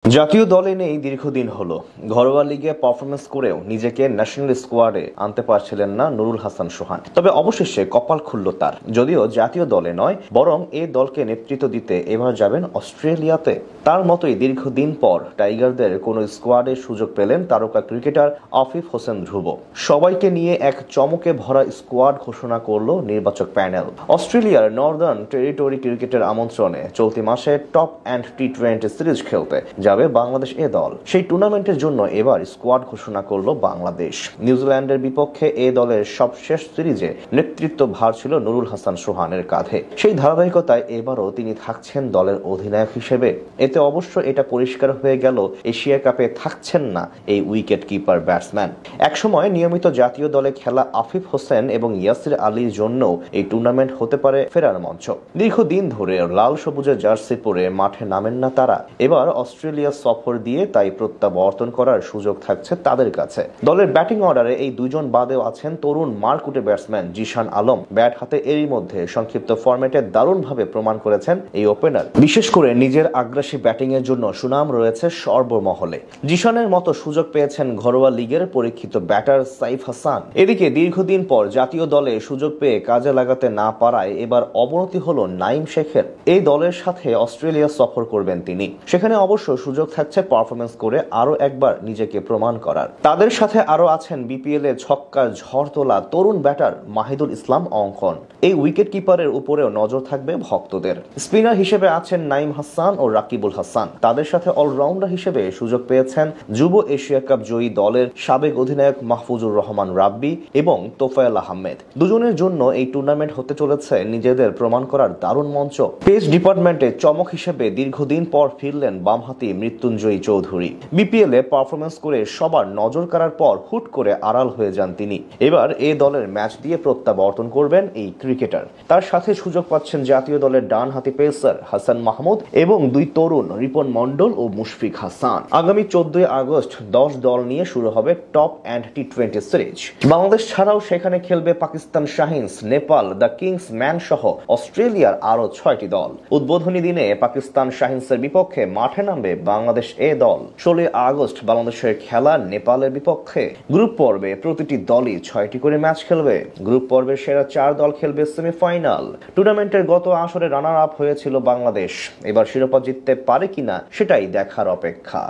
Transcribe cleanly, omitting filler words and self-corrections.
জাতীয় দলে নেই দীর্ঘদিন হলো। ঘরোয়া লিগে পারফরমেন্স করেও নিজেকে ন্যাশনাল স্কোয়াডে আনতে পারছিলেন না নুরুল হাসান সোহান। তবে অবশেষে কপাল খুলল তার, যদিও জাতীয় দলে নয় বরং এই দলকে নেতৃত্ব দিতে এবার যাবেন অস্ট্রেলিয়াতে। তার মতোই দীর্ঘদিন পর টাইগারদের কোনো স্কোয়াডে সুযোগ পেলেন তারকা ক্রিকেটার আফিফ হোসেন ধ্রুব। সবাইকে নিয়ে এক চমকে ভরা স্কোয়াড ঘোষণা করল নির্বাচক প্যানেল। অস্ট্রেলিয়ার নর্দার্ন টেরিটরি ক্রিকেটের আমন্ত্রণে চলতি মাসে টপ অ্যান্ড টি-20 সিরিজ খেলতে যাবে বাংলাদেশ এ দল। সেই টুর্নামেন্টের জন্য এবার স্কোয়াড ঘোষণা করলো বাংলাদেশ। নিউজিল্যান্ডের বিপক্ষে এ দলের সবশেষ সিরিজে নেতৃত্ব ভার ছিল নুরুল হাসান সোহানের কাঁধে। সেই ধারাবাহিকতায় এবারও তিনি থাকছেন দলের অধিনায়ক হিসেবে। এতে অবশ্য এটা পরিষ্কার হয়ে গেল এশিয়া কাপে থাকছেন না এই উইকেট কিপার ব্যাটসম্যান। একসময় নিয়মিত জাতীয় দলে খেলা আফিফ হোসেন এবং ইয়াসির আলীর জন্য এই টুর্নামেন্ট হতে পারে ফেরার মঞ্চ। দীর্ঘদিন ধরে লাল সবুজের জার্সি পরে মাঠে নামেন না তারা। এবার অস্ট্রেলিয়া সফর দিয়ে তাই প্রত্যাবর্তন করার সুযোগ থাকছে তাদের কাছে। দলের ব্যাটিং অর্ডারে এই দুজন বাদেও আছেন তরুণ মারকুটে ব্যাটসম্যান জিশান আলম। ব্যাট হাতে এরই মধ্যে সংক্ষিপ্ত ফরম্যাটে দারুণভাবে প্রমাণ করেছেন এই ওপেনার। বিশেষ করে নিজের আগ্রাসী ব্যাটিং এর জন্য সুনাম রয়েছে সর্বমহলে। জিশানের মতো সুযোগ পেয়েছেন ঘরোয়া লিগের পরীক্ষিত ব্যাটার সাইফ হাসান। এদিকে দীর্ঘদিন পর জাতীয় দলে সুযোগ পেয়ে কাজে লাগাতে না পারায় এবার অবনতি হলো নাইম শেখের। এই দলের সাথে অস্ট্রেলিয়া সফর করবেন তিনি। সেখানে অবশ্য সুযোগ থাকছে পারফরমেন্স করে আরো একবার নিজেকে প্রমাণ করার। তাদের সাথে আরো আছেন বিপিএল এ ছক্কার ঝড় তোলা তরুণ ব্যাটার মাহিদুল ইসলাম অঙ্কন। এই উইকেট কিপারের উপরেও নজর থাকবে ভক্তদের। স্পিনার হিসেবে আছেন নাইম হাসান ও রাকিবুল হাসান। তাদের সাথে অলরাউন্ডার হিসেবে সুযোগ পেয়েছেন যুব এশিয়া কাপ জয়ী দলের সাবেক অধিনায়ক মাহফুজুর রহমান রাব্বি এবং তোফায়েল আহমেদ। দুজনের জন্য এই টুর্নামেন্ট হতে চলেছে নিজেদের প্রমাণ করার দারুণ মঞ্চ। পেস ডিপার্টমেন্টে চমক হিসেবে দীর্ঘদিন পর ফিরলেন বামহাতি মৃত্যুঞ্জয়ী চৌধুরী। বিপিএল এ পারফরমেন্স করে সবার নজর কাড়ার পর হুট করে আড়াল হয়ে যান তিনি। এবার এই দলের ম্যাচ দিয়ে প্রত্যাবর্তন করবেন এই ক্রিকেটার। তার সাথে সুযোগ পাচ্ছেন জাতীয় দলের ডানহাতি পেসার হাসান মাহমুদ এবং দুই তরুণ রিপন মন্ডল ও মুশফিক হাসান। আগামী 14 আগস্ট 10 দল নিয়ে শুরু হবে টপ অ্যান্ড টি-20 সিরিজ। বাংলাদেশ ছাড়াও সেখানে খেলবে Pakistan Shaheens, Nepal, the kings man সহ অস্ট্রেলিয়ার আরো 6টি দল। উদ্বোধনী দিনে পাকিস্তান শাহিনসের বিপক্ষে মাঠে নামবে বাংলাদেশ এ দল। 16 আগস্ট বাংলাদেশের খেলা নেপালের বিপক্ষে। গ্রুপ পর্বে প্রতিটি দলই 6টি করে ম্যাচ খেলবে। গ্রুপ পর্বের সেরা 4 দল খেলবে সেমিফাইনাল। টুর্নামেন্টের গত আসরে রানার আপ হয়েছিল বাংলাদেশ। এবার শিরোপা জিততে পারে কিনা সেটাই দেখার অপেক্ষা।